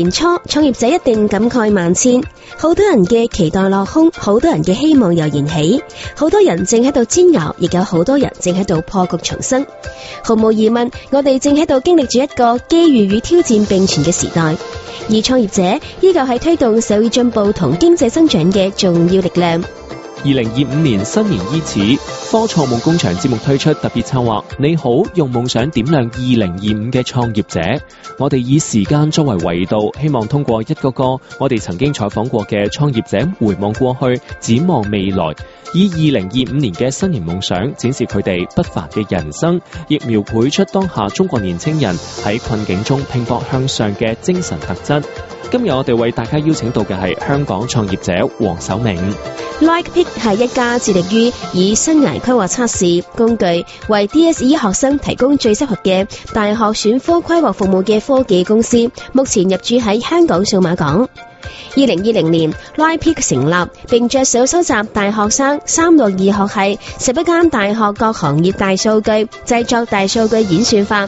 年初創業者一定感慨萬千，好多人嘅期待落空，好多人嘅希望又燃起，好多人正喺度煎熬，亦有好多人正喺度破局重生。毫無疑問，我哋正喺度經歷住一個機遇與挑戰並存嘅時代，而創業者依舊係推動社會進步同經濟增長嘅重要力量。2025年新年伊始，科創夢工場節目推出特別策劃，你好，用夢想點亮2025嘅創業者。我哋以時間作為維度，希望通過一個個我哋曾經採訪過嘅創業者，回望過去，展望未來，以2025年嘅新年夢想展示佢哋不凡嘅人生，亦描繪出當下中國年輕人喺困境中拼搏向上嘅精神特質。今日我哋為大家邀請到嘅係香港創業者黃守明。LikePick 係一家致力於以生涯規劃測試工具為 DSE 學生提供最適合嘅大學選科規劃服務嘅科技公司，目前入駐喺香港數碼港。2020年 LikePick 成立，並着手收集大學生362學系11間大學各行業大數據，製作大數據演算法。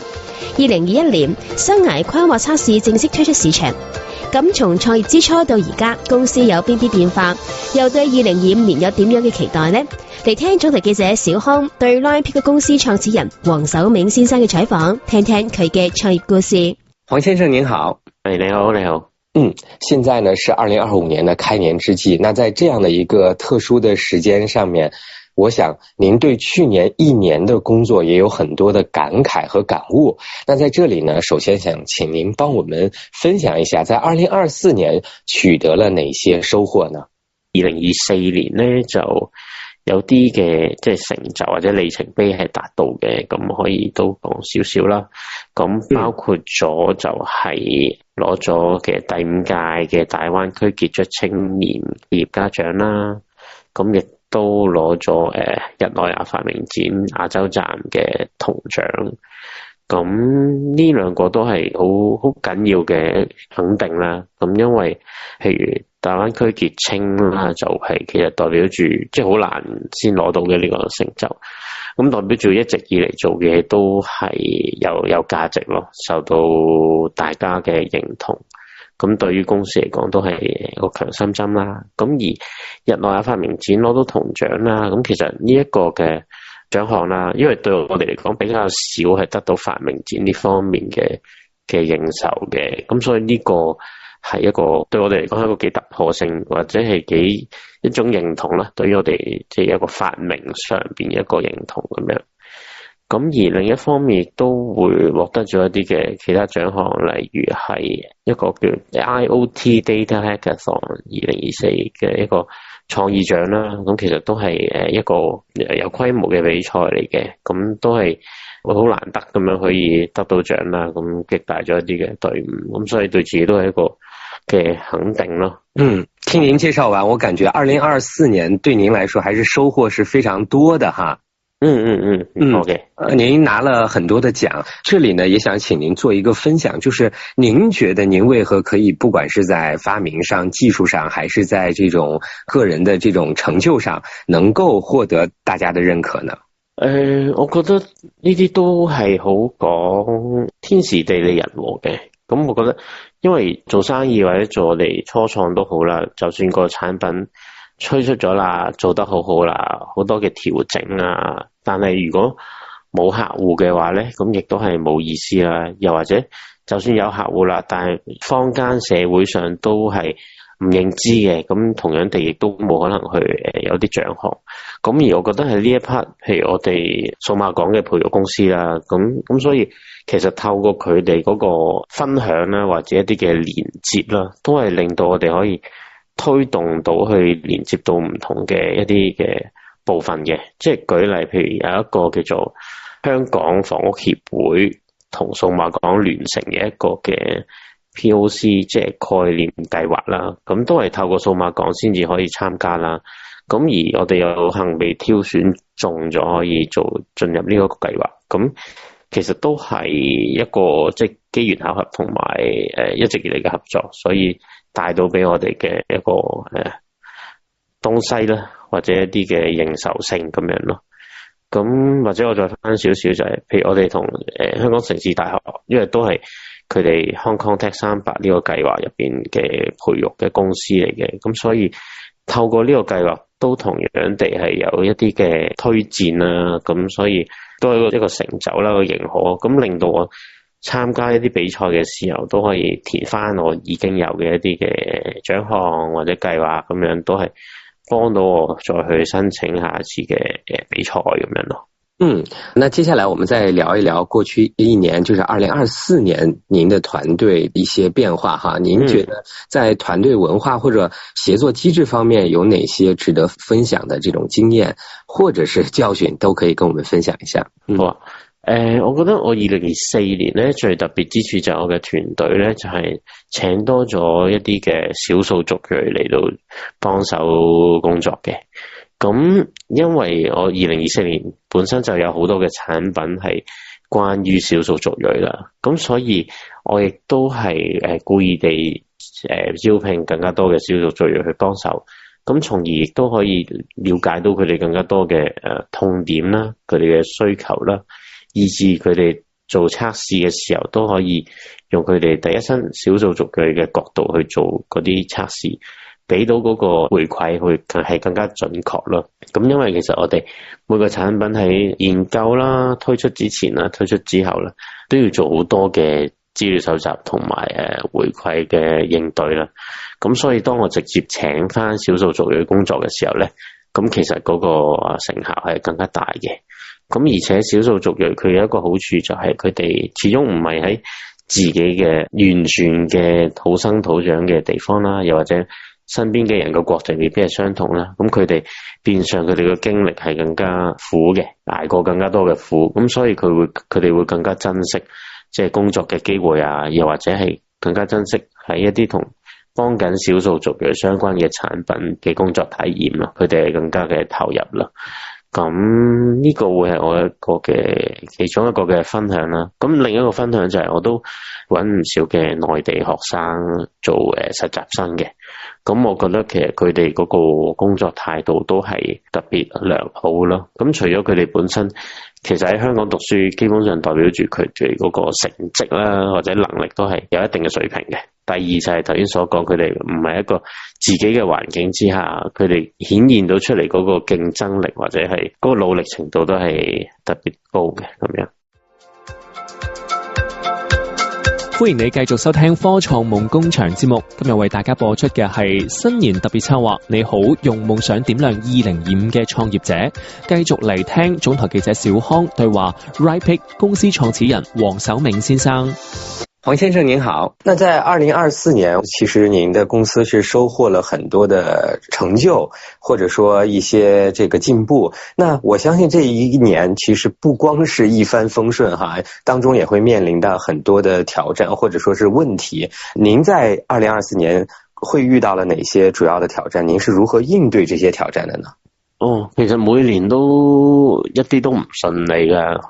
2021年生涯規劃測試正式推出市場。咁從創業之初到而家，公司有邊啲變化？又對2025年有點樣嘅期待呢？嚟聽總台記者小康對 LikePick 公司創始人黃守明先生嘅採訪，聽聽佢嘅創業故事。黃先生您好。你好，你好。現在呢是2025年的開年之際，那在這樣的一個特殊的時間上面，我想您對去年一年的工作也有很多的感慨和感悟。那在這裏呢，首先想請您幫我們分享一下，在2024年取得了哪些收穫呢？2024年呢就有啲嘅即係成就或者里程碑係達到嘅，咁可以都講少少啦。咁包括咗就係攞咗嘅第5屆嘅大灣區傑出青年企業家獎啦，咁亦都攞咗日內瓦發明展亞洲站嘅銅獎。咁呢兩個都係好緊要嘅肯定啦。咁因為譬如大灣區傑青啦，就係其實代表住即係好難先攞到嘅呢個成就。咁代表住一直以嚟做嘅嘢都係有價值咯，受到大家嘅認同。咁對於公司嚟講都係一個強心針啦。咁而日內瓦發明展攞到銅獎啦，咁其實呢一個嘅獎項啦，因為對我哋嚟講比較少係得到發明展呢方面嘅認受嘅，咁所以呢個係一個對我哋嚟講係一個幾突破性或者係幾一種認同啦，對於我哋即係一個發明上邊一個認同咁樣。咁而另一方面亦都會獲得咗一啲嘅其他獎項，例如係一個叫 IoT Data Hackathon 2024嘅一個創意獎啦。咁其實都係一個有規模嘅比賽嚟嘅，咁都係好難得咁樣可以得到獎啦。咁激大咗一啲嘅隊伍，咁所以對自己都係一個嘅肯定咯。聽您介紹完，我感覺2024年對您來說還是收穫是非常多的哈。OK。您拿了很多的獎，這裡呢也想請您做一個分享，就是您覺得您為何可以不管是在發明上、技術上，還是在這種個人的這種成就上，能夠獲得大家的認可呢？我覺得呢啲都係好講天時地利人和嘅。咁我覺得因為做生意或者做我哋初創都好啦，就算個產品推出咗啦，做得好好啦，好多嘅調整啊，但係如果冇客戶嘅話咧，咁亦都係冇意思啦。又或者就算有客戶啦，但係坊間社會上都係唔認知嘅，咁同樣地亦都冇可能去有啲獎項。咁而我覺得係呢一 part， 譬如我哋數碼港嘅培育公司啦，咁所以其實透過佢哋嗰個分享啦，或者一啲嘅連接啦，都係令到我哋可以推動到去連接到唔同嘅一啲嘅部分嘅。即係舉例，譬如有一個叫做香港房屋協會同數碼港聯成嘅一個嘅 POC， 即係概念計劃啦。咁都係透過數碼港先至可以參加啦。咁而我哋有幸被挑選中咗，可以進入呢個計劃。咁其實都係一個即係機緣巧合同埋一直以嚟嘅合作，所以帶到俾我哋嘅一個東西啦，或者一啲嘅認受性咁樣咯。咁或者我再翻少少就係，譬如我哋同香港城市大學，因為都係佢哋 Hong Kong Tech 300呢個計劃入邊嘅培育嘅公司嚟嘅，咁所以透過呢個計劃都同樣地係有一啲嘅推薦啦，咁所以都係一個成就啦，個認可，咁令到我參加一啲比賽嘅時候都可以填翻我已經有嘅一啲嘅獎項或者計劃，咁樣都係幫到我再去申請下一次嘅比賽咁樣咯。那接下來我們再聊一聊過去一年，就是2024年您的團隊一些變化哈。您覺得在團隊文化或者協作機制方面有哪些值得分享的這種經驗或者是教訓，都可以跟我們分享一下。好啊。我覺得我2024年咧最特別之處就係我嘅團隊咧就係請多咗一啲嘅少數族裔嚟到幫手工作嘅。咁因為我2024年本身就有好多嘅產品係關於少數族裔啦，咁所以我亦都係故意地招聘更加多嘅少數族裔去幫手，咁從而亦都可以了解到佢哋更加多嘅痛點啦，佢哋嘅需求啦，以至佢哋做測試嘅時候都可以用佢哋第一身少數族裔嘅角度去做嗰啲測試，俾到嗰個回饋會係更加準確咯。咁因為其實我哋每個產品喺研究啦、推出之前啦、推出之後啦，都要做好多嘅資料搜集同埋回饋嘅應對啦。咁所以當我直接請翻少數族裔工作嘅時候咧，咁其實嗰個成效係更加大嘅。咁而且少數族裔佢有一個好處就係佢哋始終唔係喺自己嘅完全嘅土生土長嘅地方啦，又或者身邊嘅人嘅國籍未必係相同啦，咁佢哋變相佢哋嘅經歷係更加苦嘅，捱過更加多嘅苦，咁所以佢哋會更加珍惜即係工作嘅機會啊，又或者係更加珍惜喺一啲同幫緊少數族裔相關嘅產品嘅工作體驗啦，佢哋係更加嘅投入啦。咁呢個會係我一個嘅其中一個嘅分享啦。咁另一個分享就係我都揾唔少嘅內地學生做實習生嘅。咁我覺得其實佢哋嗰個工作態度都係特別良好咯。咁除咗佢哋本身其實喺香港讀書，基本上代表住佢哋嗰個成績啦或者能力都係有一定嘅水平嘅。第二就係頭先所講，佢哋唔係一個自己嘅環境之下，佢哋顯現到出嚟嗰個競爭力或者係嗰個努力程度都係特別高嘅咁樣。歡迎你繼續收聽科創夢工場節目，今日為大家播出嘅係新年特別策劃，你好，用夢想點亮2025嘅創業者，繼續嚟聽總台記者小康對話 RightPick 公司創始人黃守銘先生。黃先生您好，那在2024年，其實您的公司是收穫了很多的成就，或者說一些這個進步。那我相信這一年其實不光是一帆風順哈，當中也會面臨到很多的挑戰，或者說是問題。您在2024年會遇到了哪些主要的挑戰？您是如何應對這些挑戰的呢？其實每年都一啲都唔順利噶，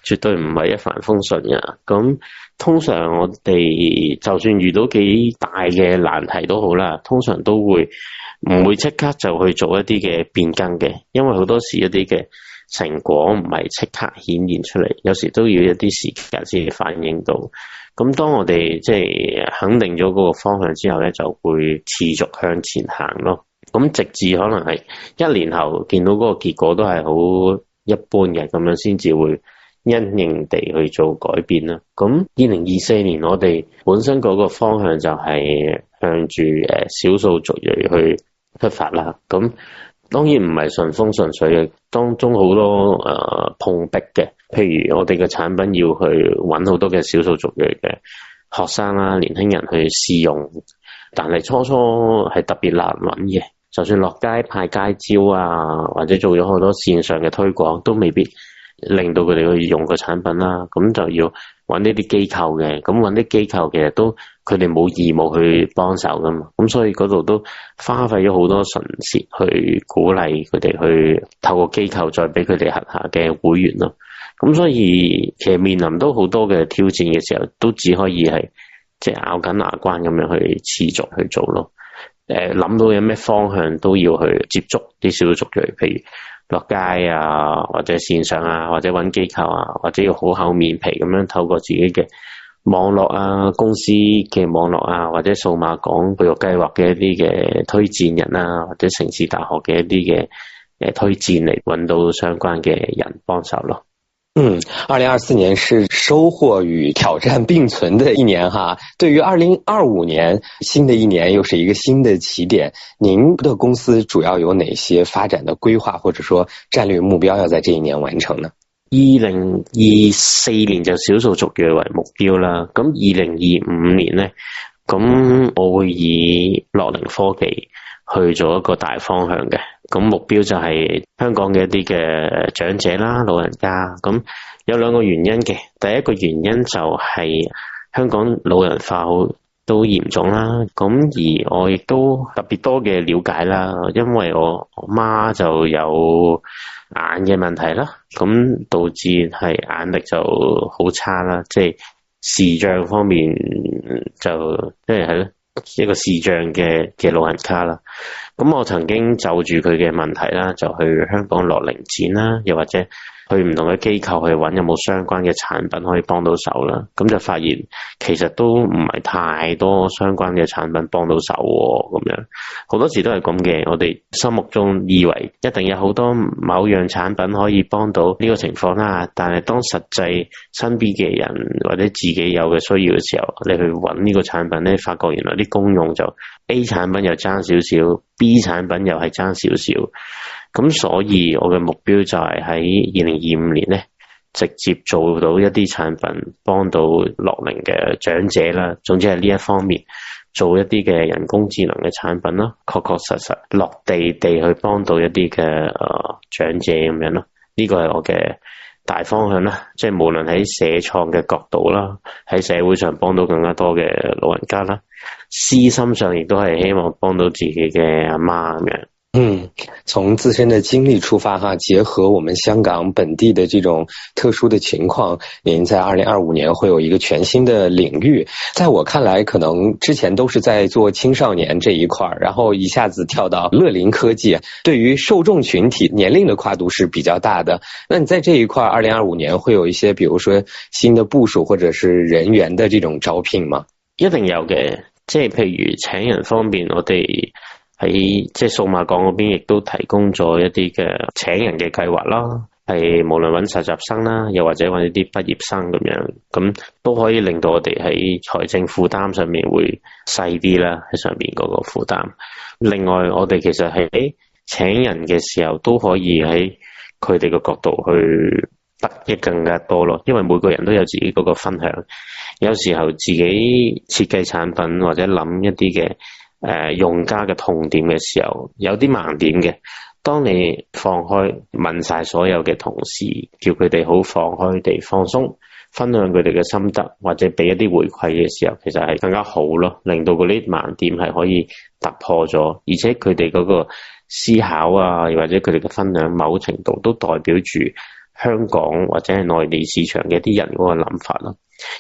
絕對唔係一帆風順嘅。咁通常我哋就算遇到幾大嘅難題都好啦，通常都會唔會即刻就去做一啲嘅變更嘅，因為好多時一啲嘅成果唔係即刻顯現出嚟，有時都要一啲時間先反映到。咁當我哋即係肯定咗嗰個方向之後咧，就會持續向前行咯。咁直至可能係1年後見到嗰個結果都係好一般嘅，咁樣先至會因應地去做改變啦。咁2024年我哋本身嗰個方向就係向住少數族裔去出發啦。咁當然唔係順風順水嘅，當中好多碰壁嘅。譬如我哋嘅產品要去揾好多嘅少數族裔嘅學生啦、年輕人去試用，但係初初係特別難揾嘅。就算落街派街招啊，或者做咗好多線上嘅推廣，都未必令到佢哋去用個產品啦。咁就要揾呢啲機構嘅，咁揾啲機構其實都佢哋冇義務去幫手噶嘛。咁所以嗰度都花費咗好多唇舌去鼓勵佢哋去透過機構再俾佢哋轄下嘅會員咯。咁所以其實面臨到好多嘅挑戰嘅時候，都只可以係即係咬緊牙關咁樣去持續去做咯。諗到有咩方向都要去接觸啲少數族裔，譬如落街啊，或者線上啊，或者揾機構啊，或者要好厚面皮咁樣透過自己嘅網絡啊，公司嘅網絡啊，或者數碼港培育計劃嘅一啲嘅推薦人啊，或者城市大學嘅一啲嘅推薦嚟揾到相關嘅人幫手咯。2024年是收穫與挑戰並存的一年哈。對於2025年新的一年又是一個新的起點，您的公司主要有哪些發展的規劃或者說戰略目標要在這一年完成呢？2024年就少數族裔為目標啦，咁2025年呢，咁我會以樂齡科技去做一個大方向嘅，咁目標就係香港嘅一啲嘅長者啦、老人家，咁有兩個原因嘅。第一個原因就係香港老人化都嚴重啦，咁而我亦都特別多嘅了解啦，因為我媽就有眼嘅問題啦，咁導致係眼力就好差啦，即係視障方面就即係係咯。一個視障嘅老人家啦，咁我曾經就住佢嘅問題啦，就去香港樂齡展啦，又或者去唔同嘅機構去揾有冇相關嘅產品可以幫到手啦，咁就發現其實都唔係太多相關嘅產品幫到手喎，咁樣好多時都係咁嘅。我哋心目中以為一定有好多某樣產品可以幫到呢個情況啦，但係當實際身邊嘅人或者自己有嘅需要嘅時候，你去揾呢個產品咧，發覺原來啲功用就 A 產品又爭少少， B 產品又係爭少少。咁所以我嘅目標就係喺2025年咧，直接做到一啲產品幫到樂齡嘅長者啦，總之係呢一方面做一啲嘅人工智能嘅產品啦，確確實實落地去幫到一啲嘅長者咁樣咯。呢個係我嘅大方向啦，即係無論喺社創嘅角度啦，喺社會上幫到更加多嘅老人家啦，私心上亦都係希望幫到自己嘅阿媽咁樣。從自身的經歷出發哈，結合我們香港本地的這種特殊的情況，您在2025年會有一個全新的領域。在我看來，可能之前都是在做青少年這一塊，然後一下子跳到樂齡科技，對於受眾群體年齡的跨度是比較大的。那你在這一塊2025年會有一些，比如說新的部署或者是人員的這種招聘嗎？一定有嘅，即係譬如請人方面，我哋喺即係數碼港嗰邊亦都提供咗一啲嘅請人嘅計劃啦，係無論揾實習生啦，又或者揾一啲畢業生咁樣，咁都可以令到我哋喺財政負擔上面會細啲啦，喺上面嗰個負擔。另外我哋其實係請人嘅時候都可以喺佢哋嘅角度去得益更加多咯，因為每個人都有自己嗰個分享，有時候自己設計產品或者諗一啲嘅用家嘅痛點嘅時候，有啲盲點嘅。當你放開問晒所有嘅同事，叫佢哋好放開地放鬆，分享佢哋嘅心得，或者俾一啲回饋嘅時候，其實係更加好咯，令到嗰啲盲點係可以突破咗，而且佢哋嗰個思考啊，又或者佢哋嘅分享，某程度都代表住香港或者係內地市場嘅一啲人嗰個諗法咯。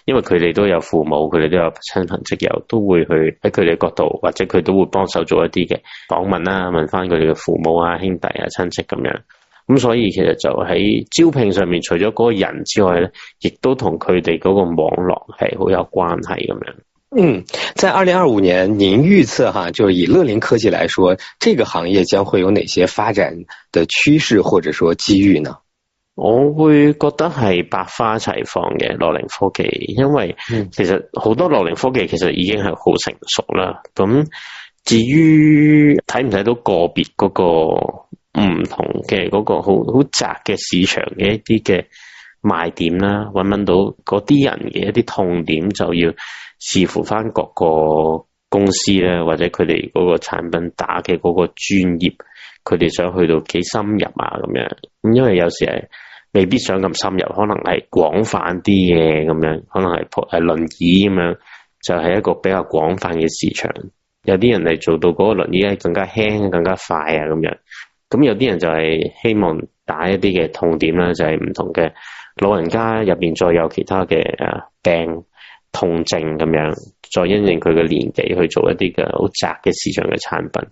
因為佢哋都有父母，佢哋都有親朋戚友，都會去喺佢哋角度，或者佢都會幫手做一啲嘅訪問啦，問翻佢哋嘅父母啊、兄弟啊、親戚咁樣。咁所以其實就喺招聘上面，除咗嗰個人之外咧，亦都同佢哋嗰個網絡係好有關係咁樣。在2025年，您預測哈，就以樂齡科技來說，這個行業將會有哪些發展的趨勢或者說機遇呢？我會覺得係百花齊放嘅樂齡科技，因為其實好多樂齡科技其實已經係好成熟啦。咁至於睇唔睇到個別嗰個唔同嘅嗰個好窄嘅市場嘅一啲嘅賣點啦，搵到嗰啲人嘅一啲痛點，就要視乎翻各個公司咧，或者佢哋嗰個產品打嘅嗰個專業，佢哋想去到幾深入啊咁樣。咁因為有時係未必想咁深入，可能係廣泛啲嘅咁樣，可能係輪椅咁樣，就係一個比較廣泛嘅市場。有啲人係做到嗰個輪椅係更加輕、更加快啊咁樣。咁有啲人就係希望打一啲嘅痛點啦，就係唔同嘅老人家入邊再有其他嘅病痛症咁樣，再因應佢嘅年紀去做一啲嘅好窄嘅市場嘅產品。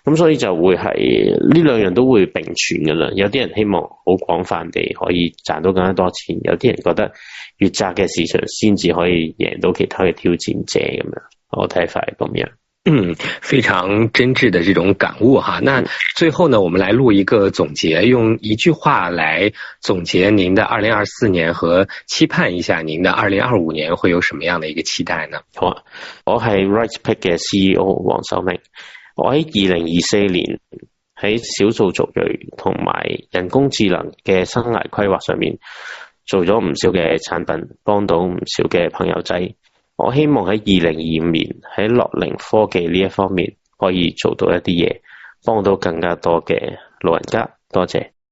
咁所以就會係呢兩樣都會並存㗎啦。有啲人希望好廣泛地可以賺到更加多錢，有啲人覺得越窄嘅市場先至可以贏到其他嘅挑戰者咁樣。我睇法係咁樣。非常真摯的這種感悟哈。那最後呢，我們來錄一個總結，用一句話來總結您的2024年和期盼一下您的2025年會有什麼樣的一個期待呢？好啊，我係 RightPick 嘅 CEO 黃守明。我喺2024年喺少數族裔同埋人工智能嘅生涯規劃上面做咗唔少嘅產品，幫到唔少嘅朋友仔。我希望喺2025年喺樂齡科技呢一方面可以做到一啲嘢，幫到更加多嘅老人家。多謝。